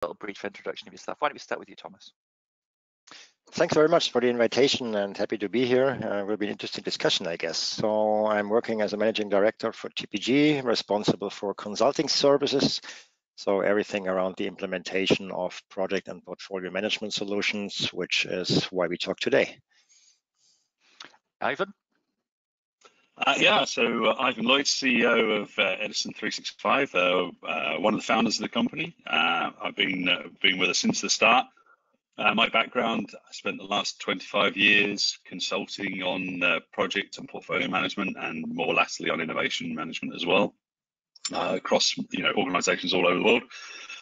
little brief introduction of yourself. Why don't we start with you, Thomas? Thanks very much for the invitation and happy to be here. It will be an interesting discussion, I guess. So I'm working as a managing director for TPG, responsible for consulting services. So everything around the implementation of project and portfolio management solutions, which is why we talk today. Ivan? So Ivan Lloyd, CEO of Edison 365, one of the founders of the company. I've been with us since the start. My background, I spent the last 25 years consulting on project and portfolio management, and more latterly on innovation management as well, across organizations all over the world.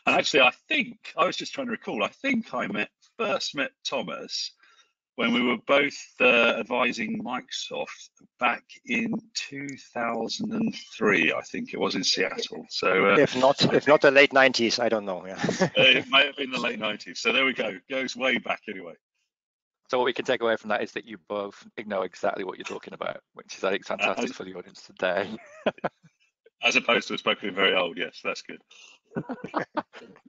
And actually, I think I was just trying to recall. I think I first met Thomas when we were both advising Microsoft back in 2003. I think it was in Seattle. So if not the late 90s, I don't know. Yeah. It may have been the late 90s. So there we go. Goes way back anyway. So what we can take away from that is that you both know exactly what you're talking about, which is, I think, fantastic for the audience today. As opposed to us both being very old. Yes, that's good.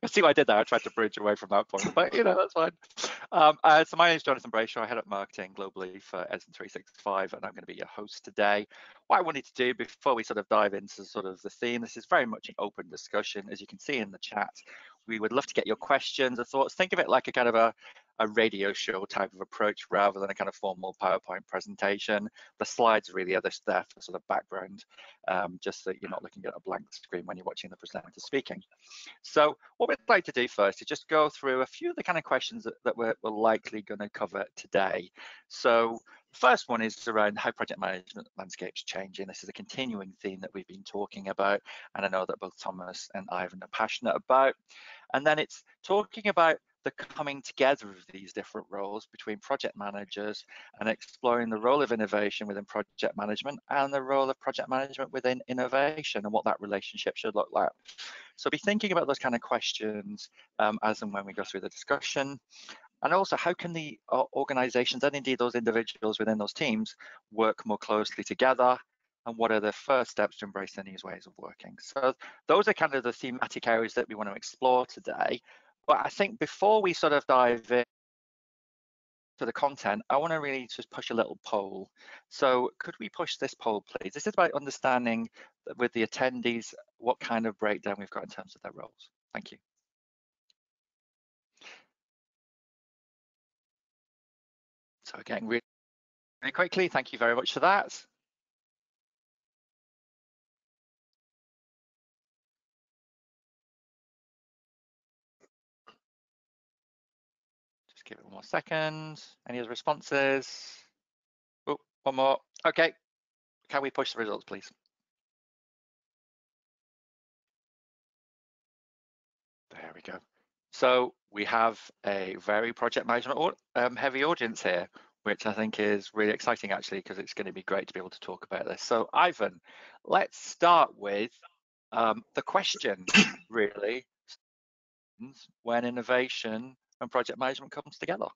See what I did there? I tried to bridge away from that point, but that's fine. So my name is Jonathan Brayshaw. I head up marketing globally for Edison 365, and I'm going to be your host today. What I wanted to do before we sort of dive into sort of the theme, this is very much an open discussion. As you can see in the chat, we would love to get your questions or thoughts. Think of it like a kind of a radio show type of approach rather than a kind of formal PowerPoint presentation. The slides really are just there for sort of background, just so you're not looking at a blank screen when you're watching the presenter speaking. So what we'd like to do first is just go through a few of the kind of questions that we're likely going to cover today. So the first one is around how project management landscape's changing. This is a continuing theme that we've been talking about, and I know that both Thomas and Ivan are passionate about. And then it's talking about the coming together of these different roles between project managers and exploring the role of innovation within project management and the role of project management within innovation and what that relationship should look like. So be thinking about those kind of questions as and when we go through the discussion. And also, how can the organizations and indeed those individuals within those teams work more closely together? And what are the first steps to embracing these ways of working? So those are kind of the thematic areas that we want to explore today. But I think before we sort of dive in to the content, I want to really just push a little poll. So could we push this poll, please? This is about understanding with the attendees what kind of breakdown we've got in terms of their roles. Thank you. So again, really quickly, thank you very much for that. Just give it one more second. Any other responses? Oh, one more. Okay. Can we push the results, please? There we go. So we have a very project management heavy audience here, which I think is really exciting actually, because it's going to be great to be able to talk about this. So Ivan, let's start with the question really, when innovation and project management comes together.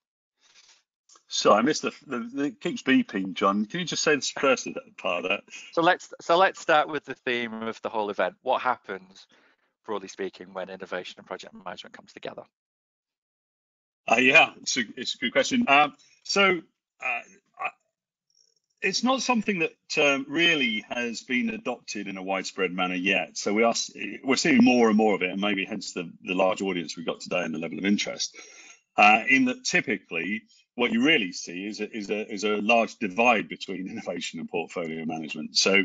So I missed it keeps beeping, John. Can you just say the first part of that? So let's start with the theme of the whole event. What happens, broadly speaking, when innovation and project management comes together? Yeah, it's a good question. It's not something that really has been adopted in a widespread manner yet. So we're seeing more and more of it, and maybe hence the large audience we've got today and the level of interest. In that typically what you really see is a large divide between innovation and portfolio management. So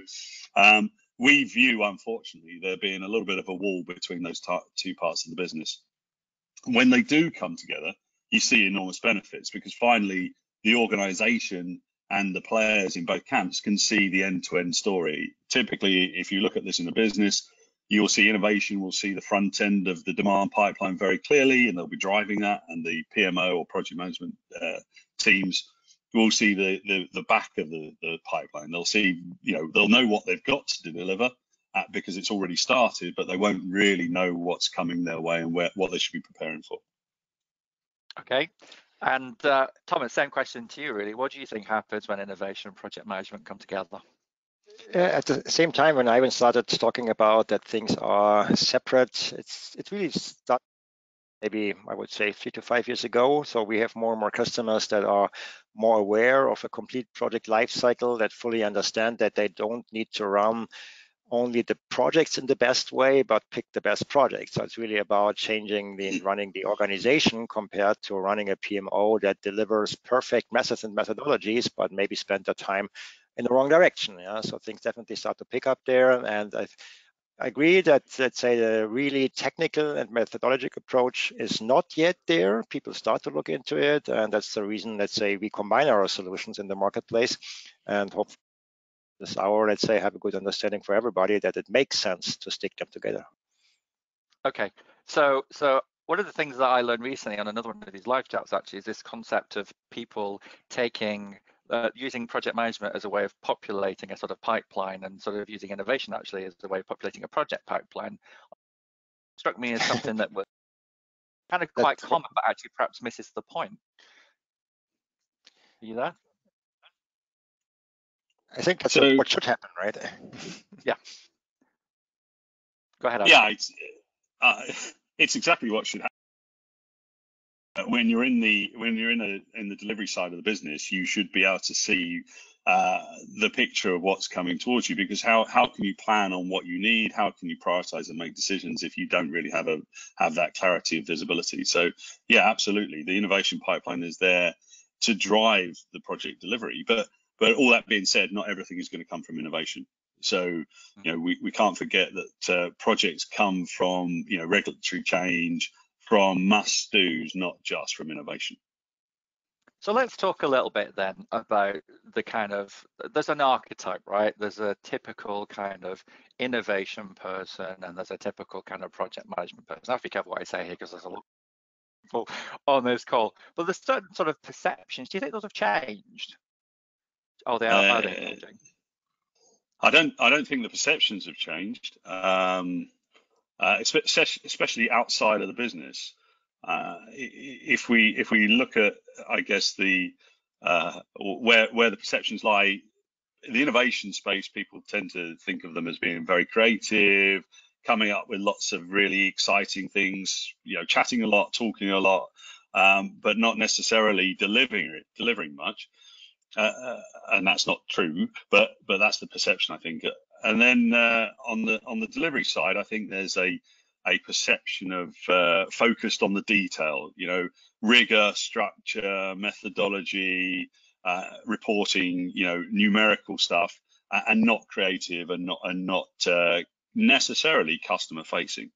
we view, unfortunately, there being a little bit of a wall between those two parts of the business. When they do come together, you see enormous benefits, because finally the organization and the players in both camps can see the end-to-end story. Typically, if you look at this in a business, you'll see innovation will see the front end of the demand pipeline very clearly, and they'll be driving that, and the PMO or project management teams will see the back of the pipeline. They'll see, they'll know what they've got to deliver because it's already started, but they won't really know what's coming their way and what they should be preparing for. Okay. And Thomas, same question to you really. What do you think happens when innovation and project management come together? At the same time, when Ivan started talking about that things are separate, it's really maybe I would say 3 to 5 years ago. So we have more and more customers that are more aware of a complete project life cycle, that fully understand that they don't need to run only the projects in the best way, but pick the best projects. So it's really about changing running the organization compared to running a PMO that delivers perfect methods and methodologies, but maybe spend the time in the wrong direction. Yeah? So things definitely start to pick up there. And I agree that, let's say, the really technical and methodological approach is not yet there. People start to look into it. And that's the reason, let's say, we combine our solutions in the marketplace and hope this hour, let's say, have a good understanding for everybody that it makes sense to stick them together. Okay, so one of the things that I learned recently on another one of these live chats actually is this concept of people taking using project management as a way of populating a sort of pipeline, and sort of using innovation actually as a way of populating a project pipeline. Struck me as something that was kind of quite common, but actually perhaps misses the point. Are you there? I think that's what should happen, right? Yeah. Go ahead, Adam. Yeah, it's exactly what should happen. When you're in the delivery side of the business, you should be able to see the picture of what's coming towards you, because how can you plan on what you need? How can you prioritize and make decisions if you don't really have that clarity of visibility? So yeah, absolutely, the innovation pipeline is there to drive the project delivery, but all that being said, not everything is going to come from innovation. So we can't forget that projects come from regulatory change, from must-dos, not just from innovation. So let's talk a little bit then about the kind of, there's an archetype, right? There's a typical kind of innovation person, and there's a typical kind of project management person. I have to be careful what I say here, because there's a lot of people on this call. But there's certain sort of perceptions. Do you think those have changed? Oh, are they changing? I don't think the perceptions have changed, especially outside of the business. If we look at, I guess, the where the perceptions lie, the innovation space, people tend to think of them as being very creative, coming up with lots of really exciting things, chatting a lot, talking a lot, but not necessarily delivering much. And that's not true, but that's the perception, I think. And then on the delivery side, I think there's a perception of focused on the detail, rigor, structure, methodology, reporting, numerical stuff, and not creative, and not necessarily customer facing.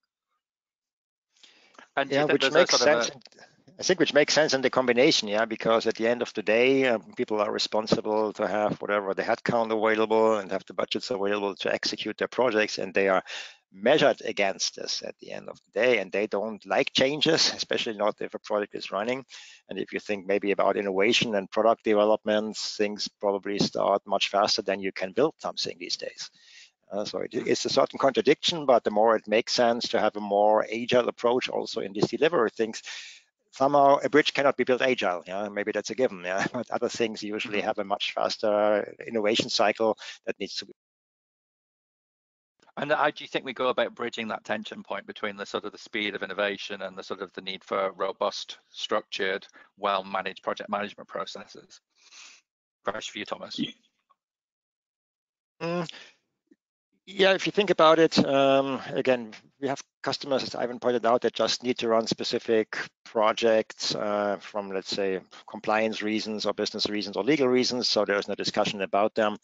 And yeah, which makes sense. I think which makes sense in the combination, yeah, because at the end of the day, people are responsible to have whatever the headcount available and have the budgets available to execute their projects, and they are measured against this at the end of the day, and they don't like changes, especially not if a project is running. And if you think maybe about innovation and product development, things probably start much faster than you can build something these days. So it's a certain contradiction, but the more it makes sense to have a more agile approach also in these delivery things. Somehow a bridge cannot be built agile, yeah, maybe that's a given, yeah, but other things usually have a much faster innovation cycle that needs to be. And how do you think we go about bridging that tension point between the sort of the speed of innovation and the sort of the need for robust, structured, well-managed project management processes? Fresh for you, Thomas. Yeah, if you think about it, again, we have customers, as Ivan pointed out, that just need to run specific projects from, let's say, compliance reasons or business reasons or legal reasons. So there's no discussion about them,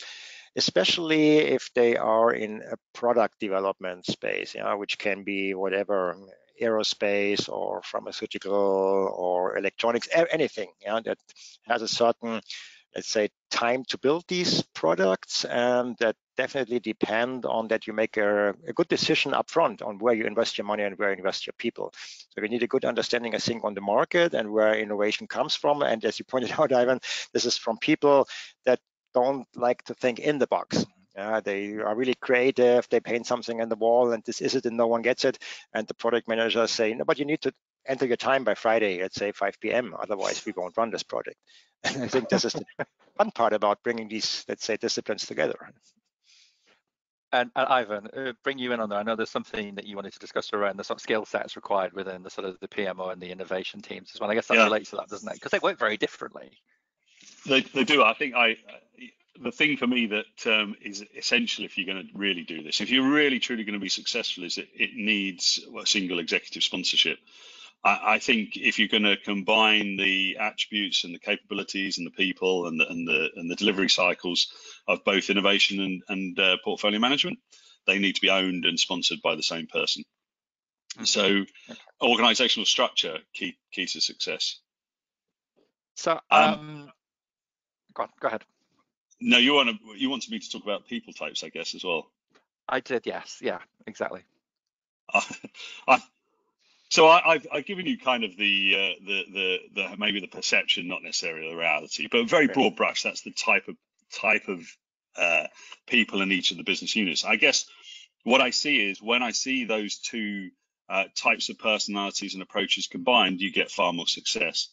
especially if they are in a product development space, which can be whatever, aerospace or pharmaceutical or electronics, anything, that has a certain, let's say, time to build these products, and that definitely depend on that you make a good decision up front on where you invest your money and where you invest your people. So we need a good understanding, I think, on the market and where innovation comes from. And as you pointed out, Ivan, this is from people that don't like to think in the box. They are really creative. They paint something on the wall and this is it and no one gets it. And the product managers say, no, but you need to enter your time by Friday, let's say 5 p.m. Otherwise, we won't run this project. And I think this is the fun part about bringing these, let's say, disciplines together. And Ivan, bring you in on there. I know there's something that you wanted to discuss around the sort of skill sets required within the sort of the PMO and the innovation teams as well. I guess that relates to that, doesn't it? Because they work very differently. They do. I think the thing for me that is essential if you're going to really do this, if you're really truly going to be successful, is that it needs a single executive sponsorship. I think if you're going to combine the attributes and the capabilities and the people and the delivery cycles of both innovation and portfolio management, they need to be owned and sponsored by the same person. Mm-hmm. So, organizational structure key to success. So, go ahead. No, you wanted me to talk about people types, I guess, as well. I did, yes, yeah, exactly. So I've given you kind of the maybe the perception, not necessarily the reality, but very broad brush. That's the type of people in each of the business units. I guess what I see is when I see those two types of personalities and approaches combined, you get far more success.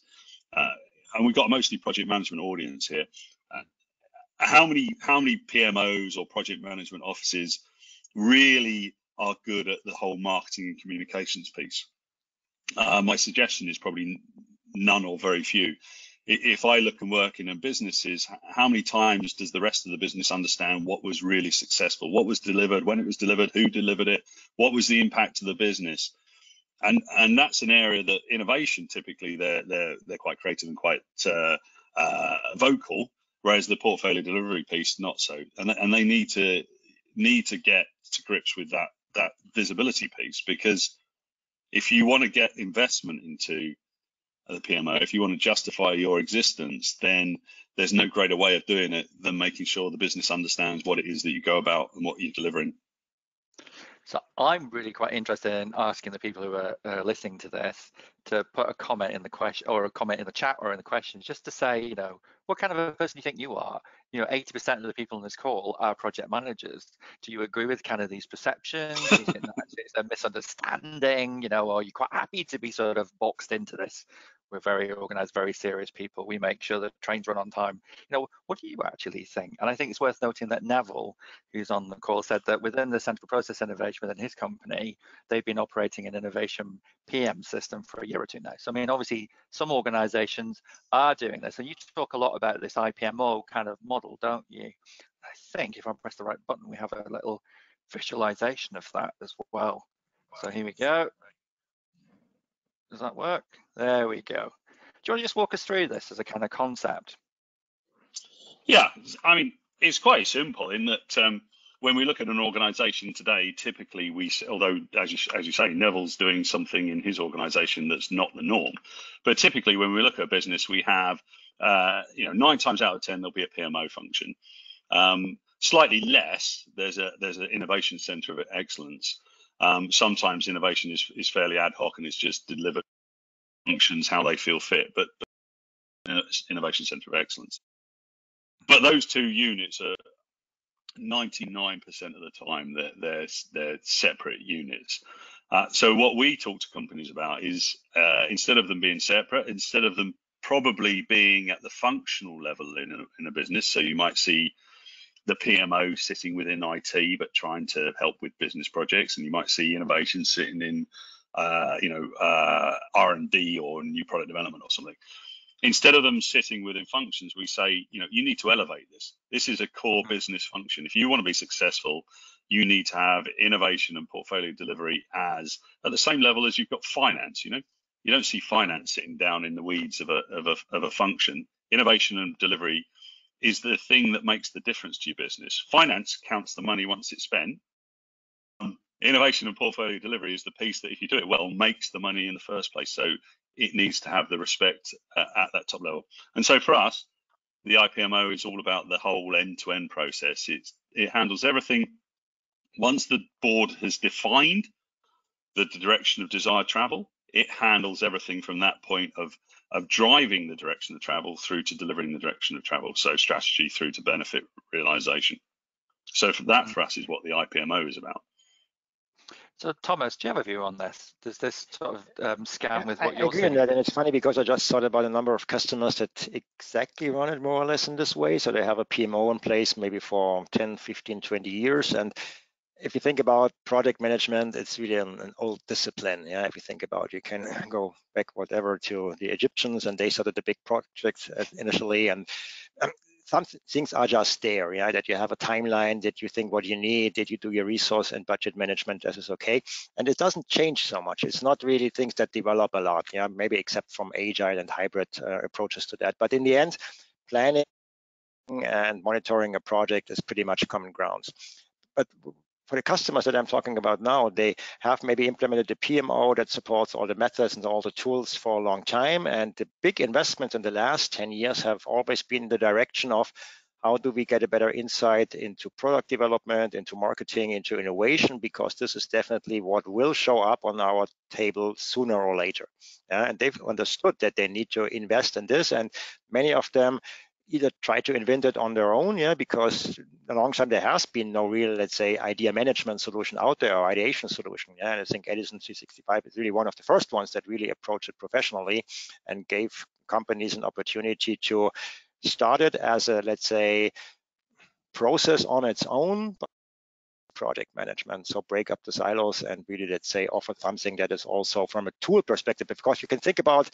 And we've got a mostly project management audience here. How many PMOs or project management offices really are good at the whole marketing and communications piece? My suggestion is probably none or very few. If I look and work in businesses, how many times does the rest of the business understand what was really successful, what was delivered, when it was delivered, who delivered it, what was the impact to the business? And that's an area that innovation, typically they're quite creative and quite vocal, whereas the portfolio delivery piece not so. And they need to get to grips with that visibility piece, because if you want to get investment into the PMO, if you want to justify your existence, then there's no greater way of doing it than making sure the business understands what it is that you go about and what you're delivering. So I'm really quite interested in asking the people who are listening to this to put a comment in the question, or a comment in the chat or in the questions, just to say, you know, what kind of a person you think you are. You know, 80% of the people on this call are project managers. Do you agree with kind of these perceptions? Do you think that it's a misunderstanding? You know, or are you quite happy to be sort of boxed into this? We're very organized, very serious people. We make sure the trains run on time. You know, what do you actually think? And I think it's worth noting that Neville, who's on the call, said that within the Centre for Process Innovation within his company, they've been operating an innovation PM system for a year or two now. So, I mean, obviously, some organizations are doing this. And you talk a lot about this IPMO kind of model, don't you? I think if I press the right button, we have a little visualization of that as well. So here we go. Does that work? There we go. Do you want to just walk us through this as a kind of concept? Yeah, I mean, it's quite simple in that when we look at an organization today, typically although as you say, Neville's doing something in his organization that's not the norm, but typically when we look at a business, we have 9 times out of 10 there'll be a PMO function. Slightly less, there's an innovation center of excellence. Sometimes innovation is fairly ad hoc and it's just delivered functions how they feel fit, but innovation center of excellence. But those two units are 99% of the time they're separate units. So what we talk to companies about is instead of them being separate, instead of them probably being at the functional level in a business, so you might see the PMO sitting within IT but trying to help with business projects, and you might see innovation sitting in R&D or new product development or something. Instead of them sitting within functions, we say, you need to elevate this. This is a core business function. If you want to be successful, you need to have innovation and portfolio delivery as at the same level as you've got finance. You don't see finance sitting down in the weeds of a function. Innovation and delivery is the thing that makes the difference to your business. Finance counts the money once it's spent. Innovation and portfolio delivery is the piece that, if you do it well, makes the money in the first place. So it needs to have the respect at that top level. And so for us, the IPMO is all about the whole end-to-end process. It handles everything. Once the board has defined the direction of desired travel, it handles everything from that point of driving the direction of travel through to delivering the direction of travel. So strategy through to benefit realization. So for us is what the IPMO is about. So Thomas, do you have a view on this? Does this sort of scan with what you're saying? I agree on that, and it's funny because I just thought about a number of customers that exactly run it more or less in this way. So they have a PMO in place maybe for 10, 15, 20 years, and if you think about project management, it's really an old discipline. Yeah, if you think about, you can go back whatever to the Egyptians, and they started the big projects initially, and some things are just there. Yeah, that you have a timeline, that you think what you need, that you do your resource and budget management. This is okay, and it doesn't change so much. It's not really things that develop a lot. Yeah, maybe except from agile and hybrid approaches to that. But in the end, planning and monitoring a project is pretty much common grounds. But for the customers that I'm talking about now, they have maybe implemented the PMO that supports all the methods and all the tools for a long time. And the big investments in the last 10 years have always been in the direction of how do we get a better insight into product development, into marketing, into innovation, because this is definitely what will show up on our table sooner or later. And they've understood that they need to invest in this, and many of them either try to invent it on their own, yeah, because a long time there has been no real, let's say, idea management solution out there, or ideation solution. Yeah, and I think Edison 365 is really one of the first ones that really approached it professionally and gave companies an opportunity to start it as a, let's say, process on its own, project management. So break up the silos and really, let's say, offer something that is also from a tool perspective, because you can think about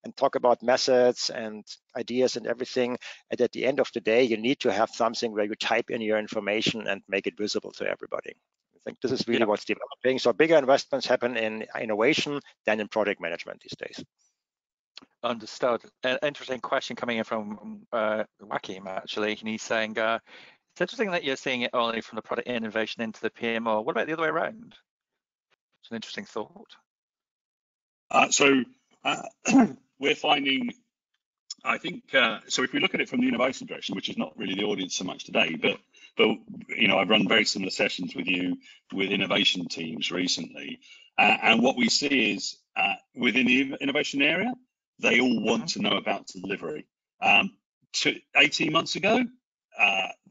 and talk about methods and ideas and everything. And at the end of the day, you need to have something where you type in your information and make it visible to everybody. I think this is really what's developing. So bigger investments happen in innovation than in project management these days. Understood. An interesting question coming in from Wakim, actually. And he's saying, it's interesting that you're seeing it only from the product innovation into the PMO. What about the other way around? It's an interesting thought. We're finding, I think, so if we look at it from the innovation direction, which is not really the audience so much today, but you know, I've run very similar sessions with you with innovation teams recently, and what we see is within the innovation area, they all want to know about delivery. 18 months ago,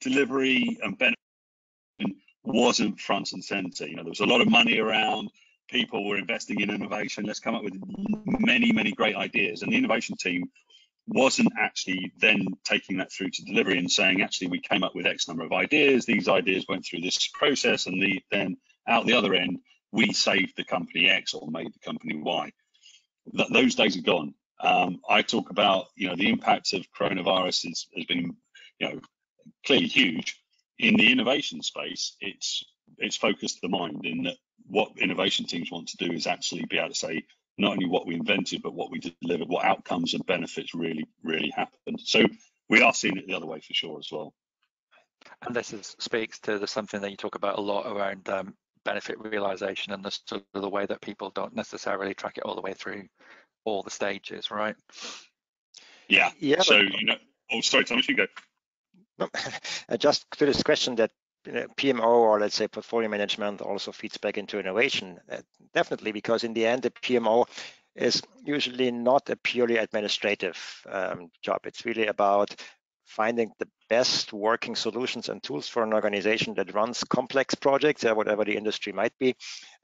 delivery and benefit wasn't front and center. You know, there was a lot of money around. People were investing in innovation. Let's come up with many, many great ideas. And the innovation team wasn't actually then taking that through to delivery and saying, actually, we came up with X number of ideas. These ideas went through this process, and then out the other end, we saved the company X or made the company Y. Those days are gone. I talk about, you know, the impact of coronavirus has been, you know, clearly huge. In the innovation space, it's focused the mind in that what innovation teams want to do is actually be able to say not only what we invented, but what we delivered, what outcomes and benefits really, really happened. So we are seeing it the other way for sure as well. And this speaks to something that you talk about a lot around benefit realization and the sort of the way that people don't necessarily track it all the way through all the stages, right? Yeah. So, you know, oh, sorry, Thomas, you go. Just to this question that PMO, or let's say portfolio management, also feeds back into innovation. Definitely, because in the end, the PMO is usually not a purely administrative job. It's really about finding the best working solutions and tools for an organization that runs complex projects, whatever the industry might be.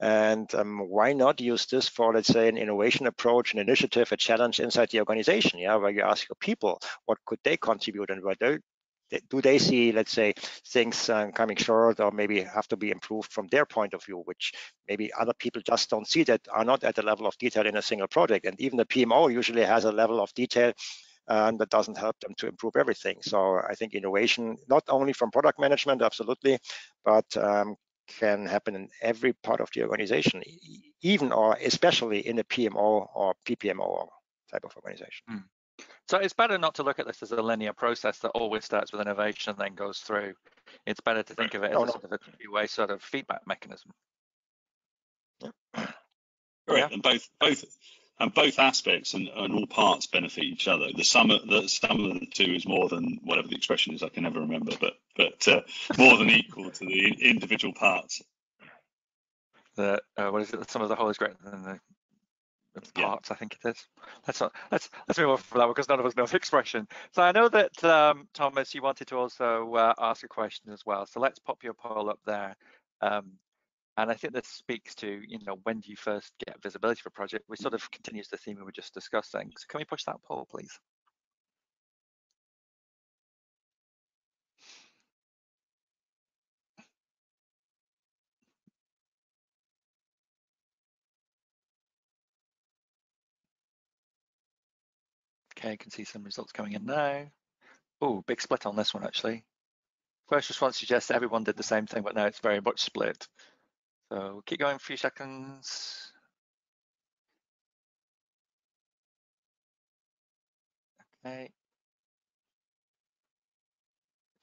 And why not use this for, let's say, an innovation approach, an initiative, a challenge inside the organization, yeah, where you ask your people, what could they contribute and what do they see, let's say, things coming short or maybe have to be improved from their point of view, which maybe other people just don't see, that are not at the level of detail in a single project. And even the PMO usually has a level of detail that doesn't help them to improve everything. So I think innovation, not only from product management, absolutely, but can happen in every part of the organization, even or especially in a PMO or PPMO type of organization. So it's better not to look at this as a linear process that always starts with innovation and then goes through. It's better to think of it as a sort of a two-way sort of feedback mechanism. Yeah. Right, and both aspects and all parts benefit each other. The sum of the two is more than whatever the expression is. I can never remember, but more than equal to the individual parts. What is it? The sum of the whole is greater than the parts, I think it is. Let's move on from that because none of us know the expression. So I know that Thomas, you wanted to also ask a question as well. So let's pop your poll up there. And I think this speaks to, you know, when do you first get visibility for a project, which sort of continues the theme we were just discussing. So can we push that poll, please? Okay, I can see some results coming in now. Oh, big split on this one, actually. First response suggests everyone did the same thing, but now it's very much split. So keep going for a few seconds. Okay.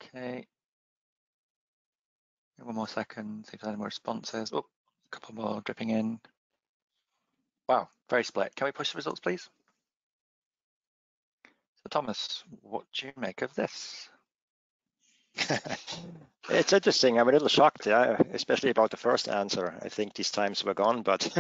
Okay. One more second, see if there's any more responses. Oh, a couple more dripping in. Wow, very split. Can we push the results, please? So Thomas, what do you make of this? It's interesting. I'm a little shocked, yeah, especially about the first answer. I think these times were gone, but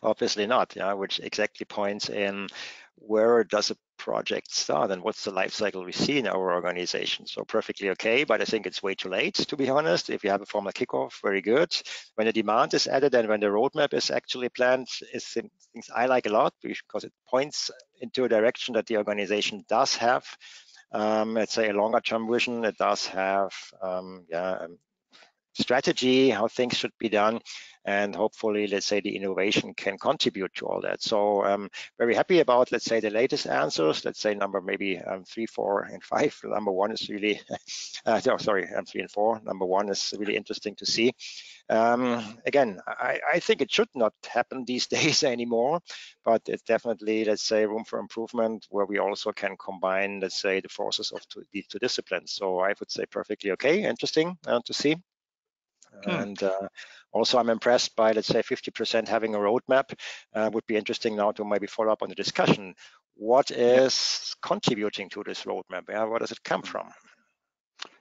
obviously not, yeah, which exactly points in where does a project start and what's the life cycle we see in our organization. So perfectly okay, but I think it's way too late, to be honest. If you have a formal kickoff, very good. When the demand is added and when the roadmap is actually planned, it's things I like a lot because it points into a direction that the organization does have. Let's say a longer term vision. It does have strategy, how things should be done, and hopefully, let's say, the innovation can contribute to all that. So I'm very happy about, let's say, the latest answers. Let's say number maybe 3, 4, and 5. Number 1 is really, 3 and 4. Number 1 is really interesting to see. Again, I think it should not happen these days anymore, but it's definitely, let's say, room for improvement where we also can combine, let's say, the forces of these two disciplines. So I would say perfectly okay, interesting to see. And also I'm impressed by, let's say, 50% having a roadmap. Would be interesting now to maybe follow up on the discussion. What is contributing to this roadmap? Yeah, where does it come from?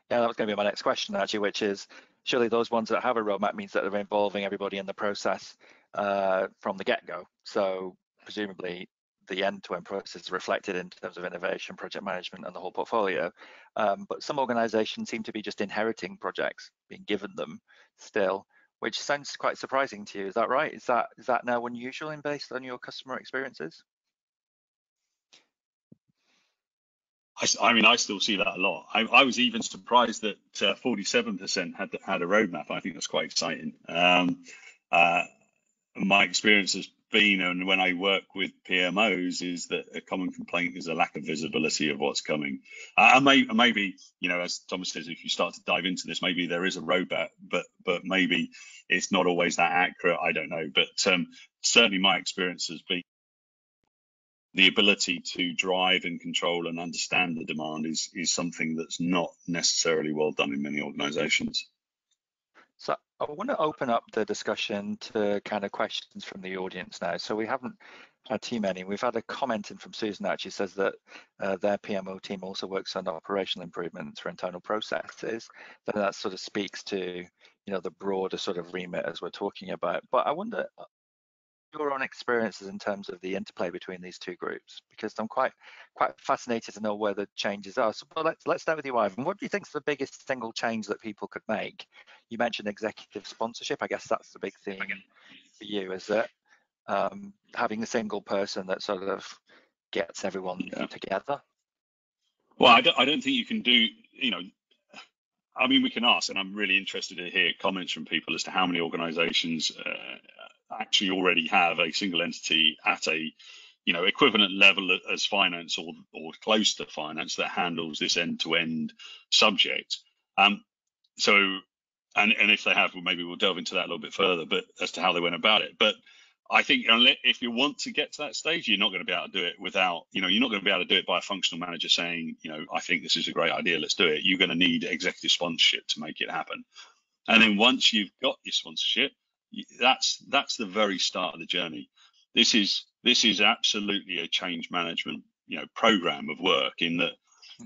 Yeah, that was going to be my next question, actually, which is surely those ones that have a roadmap means that they're involving everybody in the process from the get-go. So presumably the end-to-end process is reflected in terms of innovation, project management, and the whole portfolio. But some organizations seem to be just inheriting projects, being given them still, which sounds quite surprising to you. Is that right? Is that now unusual and based on your customer experiences? I mean, I still see that a lot. I was even surprised that 47% had a roadmap. I think that's quite exciting. My experience has been, and when I work with PMOs, is that a common complaint is a lack of visibility of what's coming. Maybe, you know, as Thomas says, if you start to dive into this, maybe there is a roadmap, but maybe it's not always that accurate. I don't know, but certainly my experience has been the ability to drive and control and understand the demand is something that's not necessarily well done in many organizations. So I want to open up the discussion to kind of questions from the audience now. So we haven't had too many. We've had a comment in from Susan that actually says that their PMO team also works on operational improvements for internal processes. Then that sort of speaks to, you know, the broader sort of remit as we're talking about. But I wonder your own experiences in terms of the interplay between these two groups, because I'm quite fascinated to know where the changes are. So let's start with you, Ivan. What do you think is the biggest single change that people could make? You mentioned executive sponsorship. I guess that's the big thing for you, is that having a single person that sort of gets everyone together? Well, I don't think you can do, you know, I mean, we can ask, and I'm really interested to hear comments from people as to how many organizations actually already have a single entity at a, you know, equivalent level as finance or close to finance that handles this end-to-end subject. So, and if they have, well, maybe we'll delve into that a little bit further, but as to how they went about it. But I think if you want to get to that stage, you're not going to be able to do it without, you know, you're not going to be able to do it by a functional manager saying, you know, I think this is a great idea, let's do it. You're going to need executive sponsorship to make it happen. And then once you've got your sponsorship, that's the very start of the journey. This is absolutely a change management, you know, program of work, in that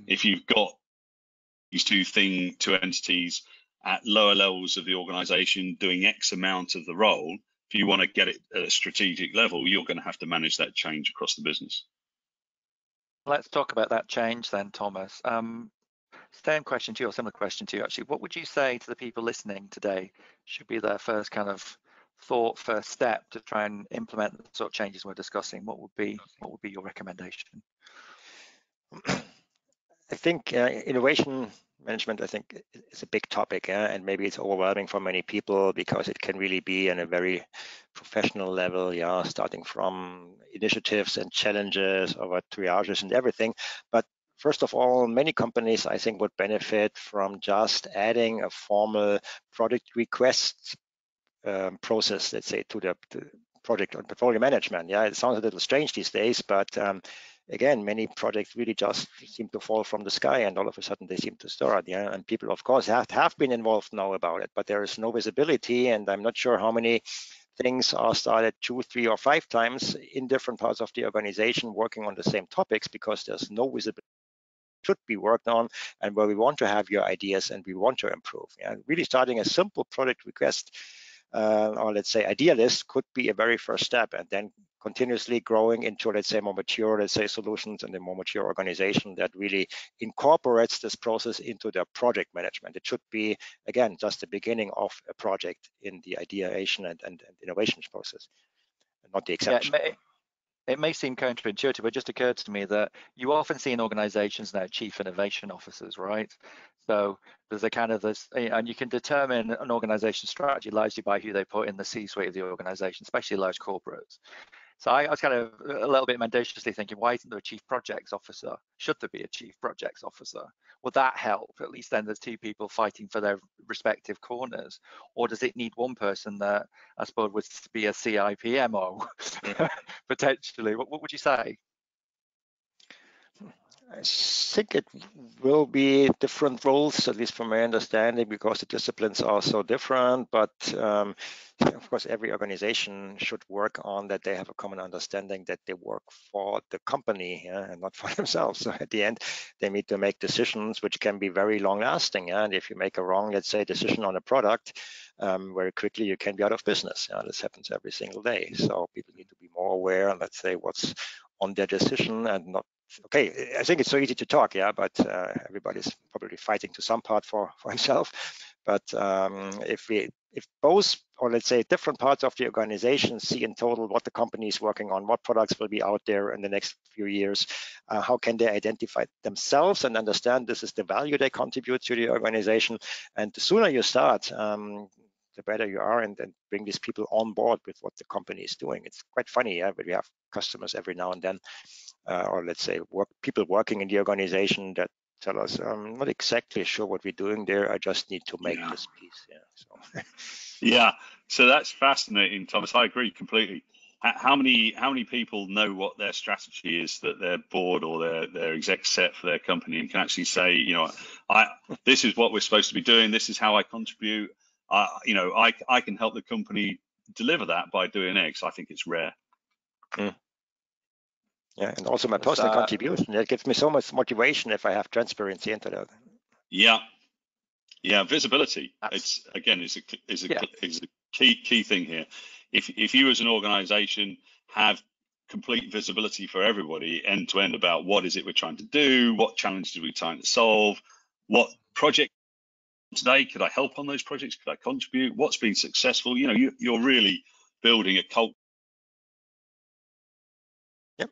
if you've got these two entities at lower levels of the organization doing X amount of the role, if you want to get it at a strategic level, you're going to have to manage that change across the business. Let's talk about that change then, Thomas. Same question to you, or similar question to you, actually. What would you say to the people listening today should be their first kind of thought, first step to try and implement the sort of changes we're discussing? What would be your recommendation? I think innovation management, I think, is a big topic, and maybe it's overwhelming for many people because it can really be on a very professional level, starting from initiatives and challenges over triages and everything. But first of all, many companies, I think, would benefit from just adding a formal product request process, let's say, to the project on portfolio management. It sounds a little strange these days, but again, many projects really just seem to fall from the sky, and all of a sudden they seem to start. And people, of course, have been involved now about it, but there is no visibility, and I'm not sure how many things are started 2, 3, or 5 times in different parts of the organization working on the same topics because there's no visibility should be worked on and where we want to have your ideas and we want to improve. Really starting a simple product request or let's say idea list could be a very first step, and then continuously growing into, let's say, more mature, let's say, solutions and a more mature organization that really incorporates this process into their project management. It should be, again, just the beginning of a project in the ideation and innovation process, not the exception. Yeah, it may seem counterintuitive, but it just occurred to me that you often see in organizations now chief innovation officers, right? So there's a kind of this, and you can determine an organization's strategy largely by who they put in the C-suite of the organization, especially large corporates. So I was kind of a little bit mendaciously thinking, why isn't there a chief projects officer? Should there be a chief projects officer? Would that help? At least then there's 2 people fighting for their respective corners. Or does it need one person that I suppose would be a CIPMO potentially? What would you say? I think it will be different roles, at least from my understanding, because the disciplines are so different. But of course, every organization should work on that they have a common understanding that they work for the company and not for themselves. So at the end, they need to make decisions which can be very long lasting. And if you make a wrong, let's say, decision on a product, very quickly you can be out of business. This happens every single day. So people need to be more aware, let's say, what's on their decision and not. Okay, I think it's so easy to talk, but everybody's probably fighting to some part for himself. But if both, or let's say different parts of the organization see in total what the company is working on, what products will be out there in the next few years, how can they identify themselves and understand this is the value they contribute to the organization, and the sooner you start, the better you are, and bring these people on board with what the company is doing. It's quite funny, but we have customers every now and then, or let's say people working in the organization that tell us, I'm not exactly sure what we're doing there. I just need to make this piece. So that's fascinating, Thomas. I agree completely. How many people know what their strategy is that their board or their exec set for their company and can actually say, this is what we're supposed to be doing. This is how I contribute. I can help the company deliver that by doing X. I think it's rare. Yeah, and also my personal contribution, that gives me so much motivation if I have transparency into that. Yeah, visibility. It's again is a key thing here. If you as an organization have complete visibility for everybody end to end about what is it we're trying to do, what challenges we're trying to solve, what project today could I help on those projects, could I contribute, what's been successful, you're really building a culture. Yep.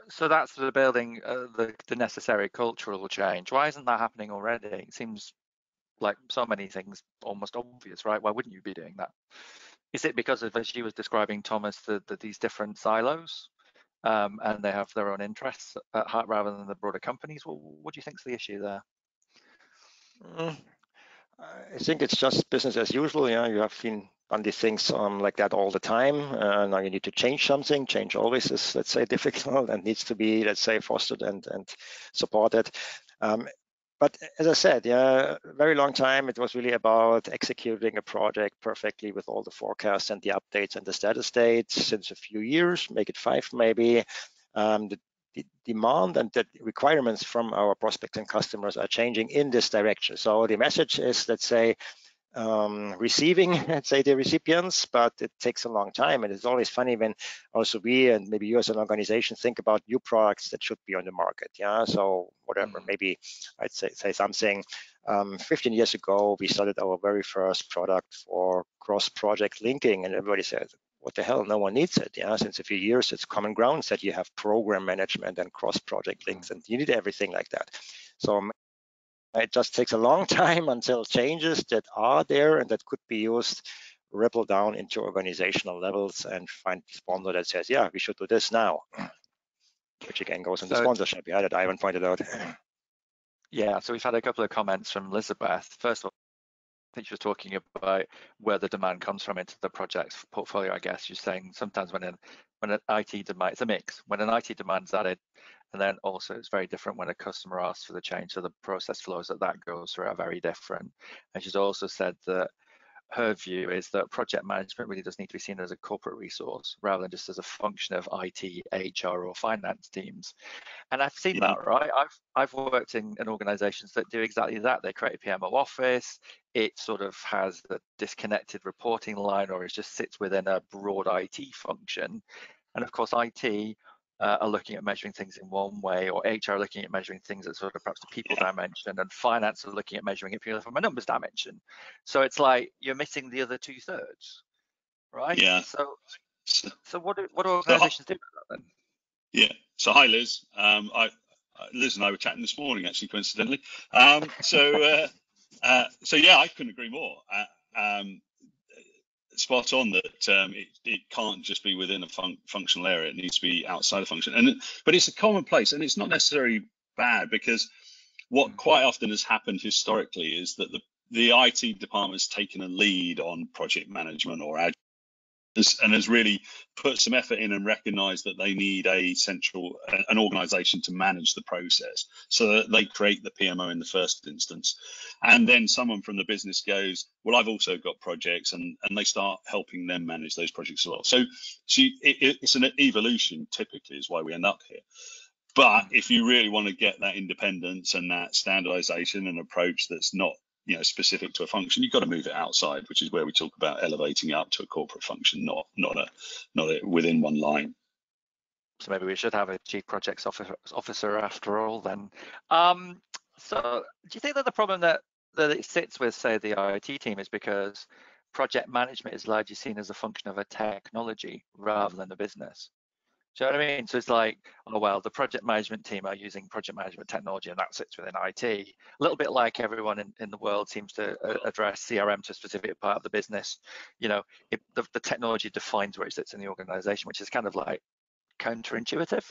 So that's the building the necessary cultural change. Why isn't that happening already? It seems like so many things almost obvious, right? Why wouldn't you be doing that? Is it because of, as you was describing, Thomas, that these different silos and they have their own interests at heart rather than the broader companies? What do you think's the issue there? I think it's just business as usual. You have done these things like that all the time. Now you need to change something. Change always is, let's say, difficult and needs to be, let's say, fostered and supported. But as I said, very long time, it was really about executing a project perfectly with all the forecasts and the updates and the status dates. Since a few years, make it 5 maybe, the demand and the requirements from our prospects and customers are changing in this direction. So the message is, let's say, receiving, let's say, the recipients, but it takes a long time. And it's always funny when also we and maybe you as an organization think about new products that should be on the market. So whatever, maybe I'd say something. 15 years ago, we started our very first product for cross-project linking, and everybody said, what the hell, no one needs it. Since a few years, it's common ground that you have program management and cross-project links, and you need everything like that. So It just takes a long time until changes that are there and that could be used ripple down into organizational levels and find a sponsor that says, yeah, we should do this now, which again goes into sponsorship. Yeah, that Ivan pointed out. Yeah, so we've had a couple of comments from Elizabeth. First of all, I think she was talking about where the demand comes from into the project's portfolio. I guess she's saying sometimes when an IT demand, it's a mix. When an IT demand's added, and then also it's very different when a customer asks for the change. So the process flows that goes through are very different. And she's also said that her view is that project management really does need to be seen as a corporate resource rather than just as a function of IT, HR, or finance teams. And I've seen that, right? I've worked in organizations that do exactly that. They create a PMO office. It sort of has a disconnected reporting line, or it just sits within a broad IT function. And of course, IT are looking at measuring things in one way, or HR are looking at measuring things at sort of perhaps the people dimension, and finance are looking at measuring it purely from a numbers dimension. So it's like you're missing the other 2/3, right? Yeah. So what do organizations do about that then? Yeah. So hi, Liz. Liz and I were chatting this morning, actually, coincidentally. So yeah, I couldn't agree more. Spot on that it can't just be within a functional area. It needs to be outside of function. But it's a commonplace, and it's not necessarily bad, because what quite often has happened historically is that the IT department has taken a lead on project management or Agile, and has really put some effort in and recognized that they need an organization to manage the process, so that they create the PMO in the first instance. And then someone from the business goes, well, I've also got projects, and they start helping them manage those projects as well. So it's an evolution, typically, is why we end up here. But if you really want to get that independence and that standardization and approach that's not specific to a function, you've got to move it outside, which is where we talk about elevating up to a corporate function, not within one line. So maybe we should have a chief projects officer after all then. So do you think that the problem that it sits with, say, the IT team is because project management is largely seen as a function of a technology rather than the business? Do you know what I mean? So it's like, oh, well, the project management team are using project management technology, and that sits within IT. A little bit like everyone in the world seems to address CRM to a specific part of the business. The technology defines where it sits in the organization, which is kind of like counterintuitive.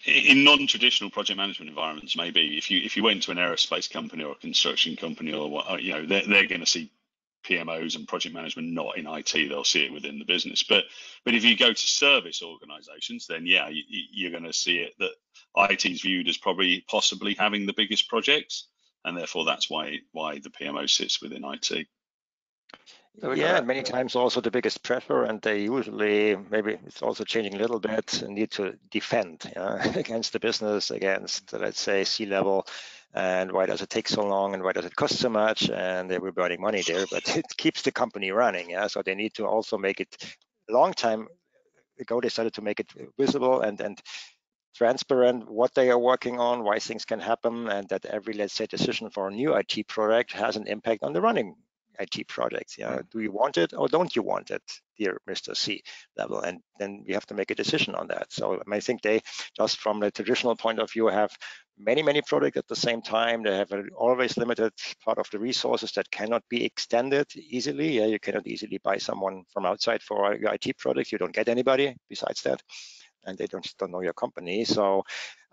In non-traditional project management environments, maybe if you went to an aerospace company or a construction company or what, they're going to see PMOs and project management not in IT. They'll see it within the business. But if you go to service organizations, then yeah, you're going to see it that IT is viewed as possibly having the biggest projects, and therefore that's why the PMO sits within IT. Yeah, and many times also the biggest pressure, and they usually, maybe it's also changing a little bit, need to defend against the business, against, let's say, C-level, and why does it take so long, and why does it cost so much, and we're burning money there, but it keeps the company running. So they need to also make it, a long time ago they started to make it visible and transparent what they are working on, why things can happen, and that every, let's say, decision for a new IT product has an impact on the running IT projects. Do you want it or don't you want it, dear Mr. C level? And then we have to make a decision on that. So I think they, just from the traditional point of view, have many products at the same time. They have an always limited part of the resources that cannot be extended easily. You cannot easily buy someone from outside for your IT products. You don't get anybody besides that, and they don't know your company. So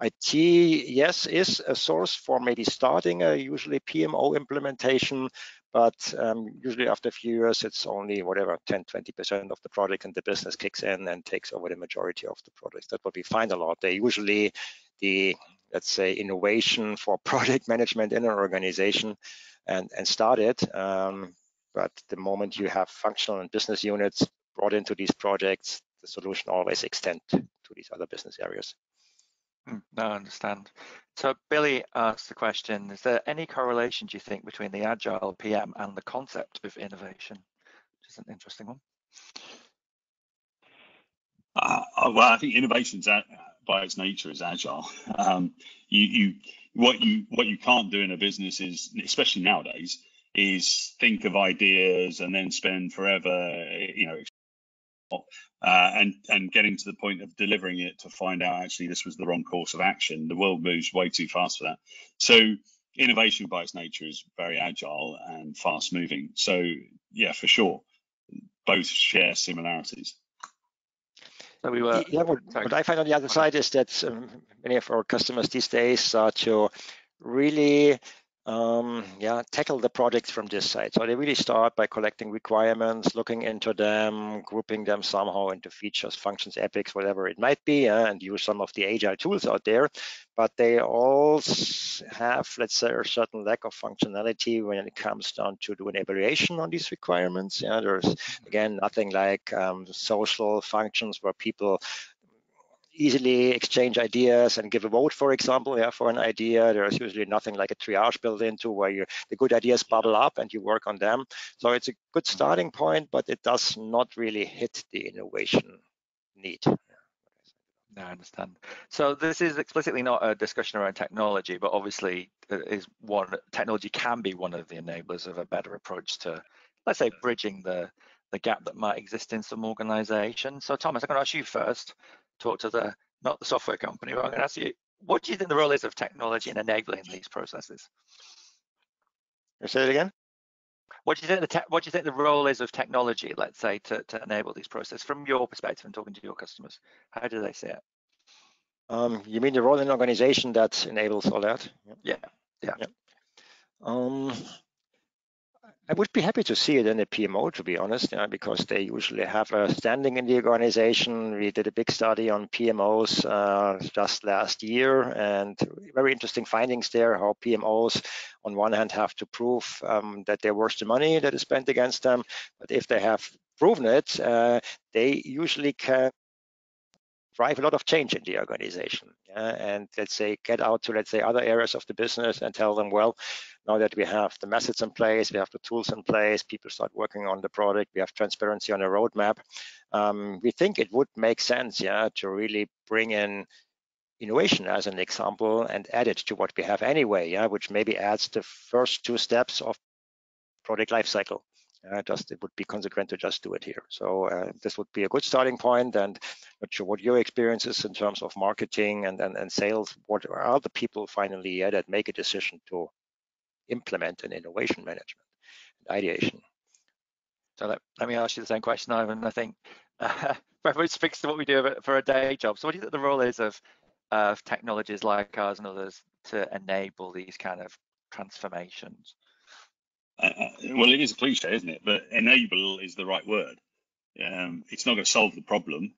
IT, yes, is a source for maybe starting a usually PMO implementation, but usually after a few years, it's only whatever 10-20% of the product, and the business kicks in and takes over the majority of the products. That's what we find a lot. They usually, let's say, innovation for project management in an organization and started. But the moment you have functional and business units brought into these projects, the solution always extend to these other business areas. No, I understand. So Billy asked the question, is there any correlation, do you think, between the Agile PM and the concept of innovation? Which is an interesting one. Well, I think innovation by its nature is agile. What you can't do in a business is, especially nowadays, is think of ideas and then spend forever, and getting to the point of delivering it to find out actually this was the wrong course of action. The world moves way too fast for that. So innovation by its nature is very agile and fast moving. So yeah, for sure, both share similarities. So we were. Yeah, what I find on the other side is that many of our customers these days start to really tackle the projects from this side. So they really start by collecting requirements, looking into them, grouping them somehow into features, functions, epics, whatever it might be, and use some of the agile tools out there. But they all have, let's say, a certain lack of functionality when it comes down to do an evaluation on these requirements. Yeah, there's again nothing like social functions where people easily exchange ideas and give a vote, for example, for an idea. There's usually nothing like a triage built into where the good ideas bubble up and you work on them. So it's a good starting point, but it does not really hit the innovation need. No, I understand. So this is explicitly not a discussion around technology, but obviously technology can be one of the enablers of a better approach to, let's say, bridging the gap that might exist in some organizations. So Thomas, I'm going to ask you first, talk to not the software company, but I'm going to ask you, what do you think the role is of technology in enabling these processes? Can you say it again? What do you think the role is of technology, let's say, to enable these processes from your perspective and talking to your customers? How do they see it? You mean the role in an organization that enables all that? Yeah. I would be happy to see it in a PMO, to be honest, because they usually have a standing in the organization. We did a big study on PMOs just last year, and very interesting findings there, how PMOs on one hand have to prove that they're worth the money that is spent against them, but if they have proven it, they usually can drive a lot of change in the organization, and let's say get out to, let's say, other areas of the business and tell them, well, now that we have the methods in place, we have the tools in place, people start working on the product, we have transparency on a roadmap, we think it would make sense, to really bring in innovation as an example and add it to what we have anyway, which maybe adds the first 2 steps of product lifecycle. It would be consequent to just do it here. So this would be a good starting point, and not sure what your experience is in terms of marketing and sales. What are the people finally that make a decision to implement an innovation management and ideation? So let me ask you the same question, Ivan. I think very much speaks to what we do for a day job. So what do you think the role is of technologies like ours and others to enable these kind of transformations? Well, it is a cliche, isn't it? But enable is the right word. It's not going to solve the problem.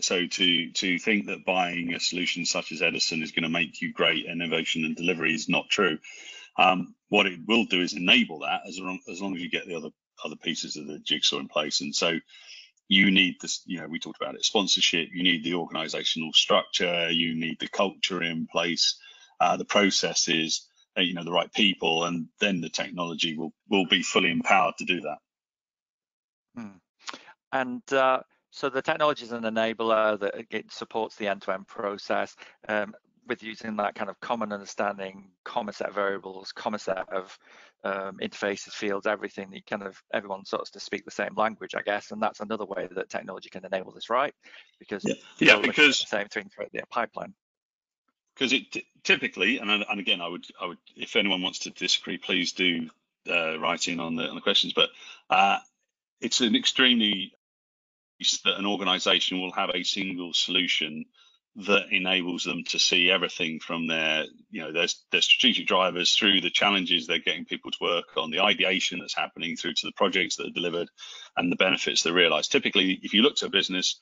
So to think that buying a solution such as Edison is going to make you great at innovation and delivery is not true. What it will do is enable that as long as you get the other pieces of the jigsaw in place. And so you need this, we talked about it, sponsorship, you need the organizational structure, you need the culture in place, the processes, the right people, and then the technology will be fully empowered to do that. And so the technology is an enabler that it supports the end-to-end process with using that kind of common understanding, common set of variables, common set of interfaces, fields, everything. Everyone starts to speak the same language, I guess, and that's another way that technology can enable this, right? Because because the same thing throughout the pipeline. Because it typically, and again, I would, if anyone wants to disagree, please do write in on the questions. But it's an extremely that an organization will have a single solution that enables them to see everything from their strategic drivers through the challenges they're getting people to work on, the ideation that's happening through to the projects that are delivered and the benefits they're realized. Typically, if you look to a business,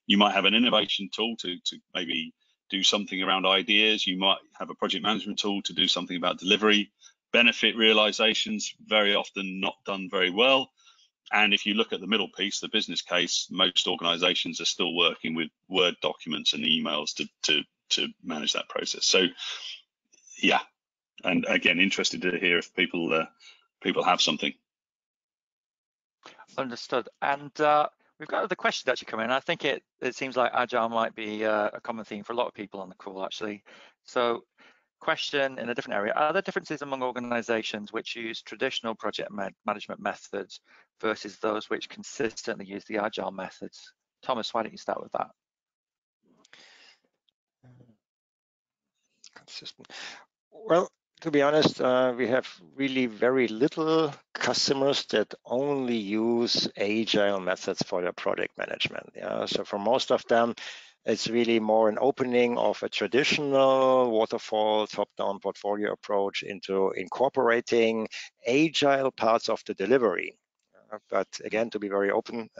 you might have an innovation tool to maybe do something around ideas. You might have a project management tool to do something about delivery. Benefit realizations very often not done very well. And if you look at the middle piece, the business case, most organizations are still working with Word documents and emails to manage that process. So, yeah. And again, interested to hear if people have something. Understood. And we've got other questions actually coming in. I think it seems like Agile might be a common theme for a lot of people on the call, actually. So question in a different area. Are there differences among organizations which use traditional project management methods versus those which consistently use the Agile methods? Thomas, why don't you start with that? Consistent. Well, To be honest, we have really very little customers that only use agile methods for their project management. Yeah, so for most of them, it's really more an opening of a traditional waterfall top-down portfolio approach into incorporating agile parts of the delivery. But again, to be very open,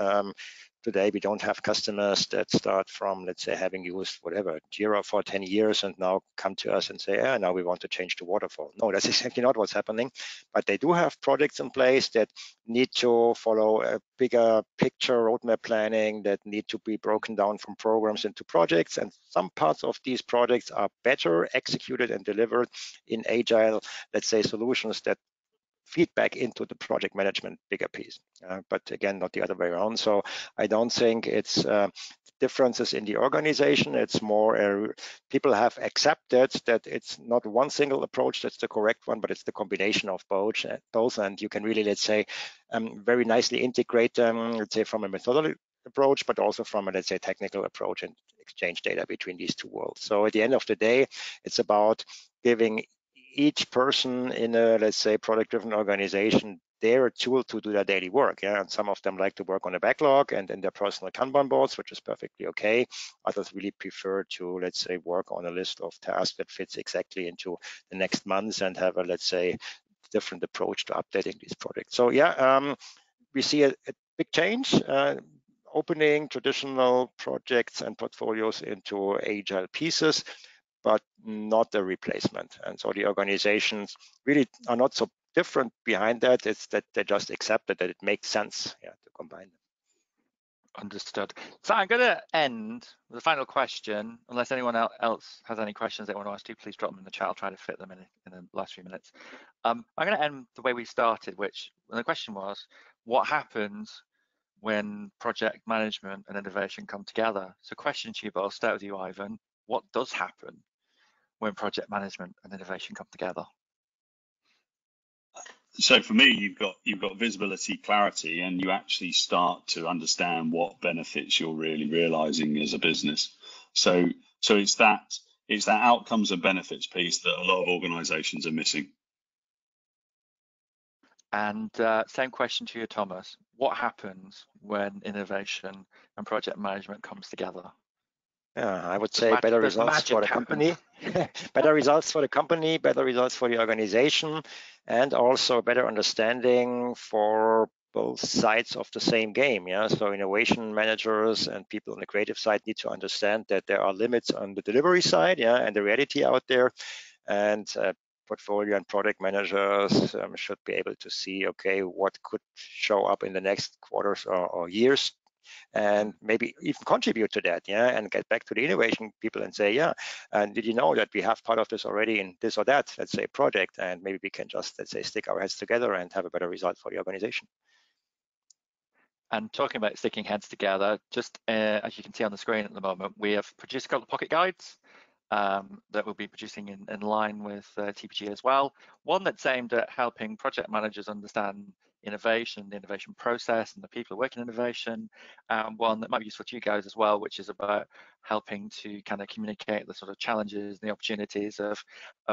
today we don't have customers that start from, let's say, having used whatever Jira for 10 years and now come to us and say, yeah, now we want to change to waterfall. No, that's exactly not what's happening. But they do have projects in place that need to follow a bigger picture roadmap planning, that need to be broken down from programs into projects. And some parts of these projects are better executed and delivered in agile, let's say, solutions that feedback into the project management bigger piece, but again, not the other way around. So I don't think it's differences in the organization. It's more people have accepted that it's not one single approach that's the correct one, but it's the combination of both, and you can really, let's say, very nicely integrate them, let's say, from a methodology approach, but also from a, let's say, technical approach, and exchange data between these two worlds. So at the end of the day, it's about giving each person in a, let's say, product-driven organization their tool to do their daily work. Yeah, and some of them like to work on a backlog and in their personal Kanban boards, which is perfectly okay. Others really prefer to, let's say, work on a list of tasks that fits exactly into the next months and have a, let's say, different approach to updating these projects. So yeah, we see a big change. Opening traditional projects and portfolios into agile pieces, but not a replacement. And so the organizations really are not so different behind that. It's that they just accepted that it makes sense, yeah, to combine them. Understood. So I'm going to end with a final question. Unless anyone else has any questions they want to ask you, please drop them in the chat. I'll try to fit them in the last few minutes. I'm going to end the way we started, which the question was, what happens when project management and innovation come together? So question to you, but I'll start with you, Ivan. What does happen when project management and innovation come together? So for me, you've got visibility, clarity, and you actually start to understand what benefits you're really realizing as a business. So it's that outcomes and benefits piece that a lot of organizations are missing. And same question to you, Thomas. What happens when innovation and project management comes together? Yeah, I would say better results for the company, better results for the company, better results for the organization, and also better understanding for both sides of the same game. Yeah, so innovation managers and people on the creative side need to understand that there are limits on the delivery side, yeah, and the reality out there, and portfolio and product managers should be able to see, okay, what could show up in the next quarters or years, and maybe even contribute to that, yeah, and get back to the innovation people and say, yeah, and did you know that we have part of this already in this or that, let's say, project, and maybe we can just, let's say, stick our heads together and have a better result for the organization. And talking about sticking heads together, just as you can see on the screen at the moment, we have produced a couple of pocket guides that we'll be producing in line with TPG as well. One that's aimed at helping project managers understand innovation, the innovation process, and the people who work in innovation. One that might be useful to you guys as well, which is about helping to kind of communicate the sort of challenges and the opportunities of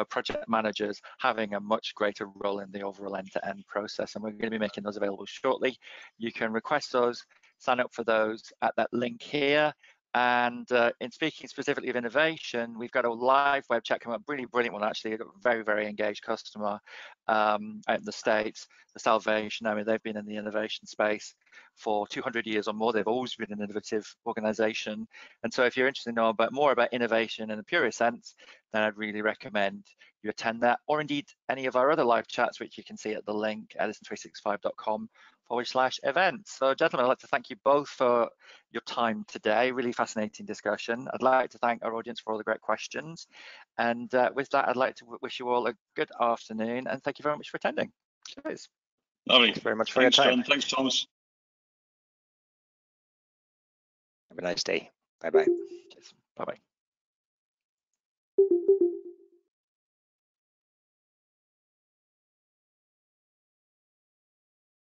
project managers having a much greater role in the overall end-to-end process. And we're going to be making those available shortly. You can request those, sign up for those at that link here. And in speaking specifically of innovation, we've got a live web chat coming up, really brilliant one actually. I've got a very, very engaged customer out in the States, the Salvation. I mean, they've been in the innovation space for 200 years or more. They've always been an innovative organization. And so if you're interested to know more about innovation in the purest sense, then I'd really recommend you attend that, or indeed any of our other live chats, which you can see at the link, edison365.com/events. So gentlemen, I'd like to thank you both for your time today. Really fascinating discussion. I'd like to thank our audience for all the great questions. And with that, I'd like to wish you all a good afternoon, and thank you very much for attending. Cheers. Lovely. Thanks very much for your time. John. Thanks, Thomas. Have a nice day. Bye-bye. Bye-bye.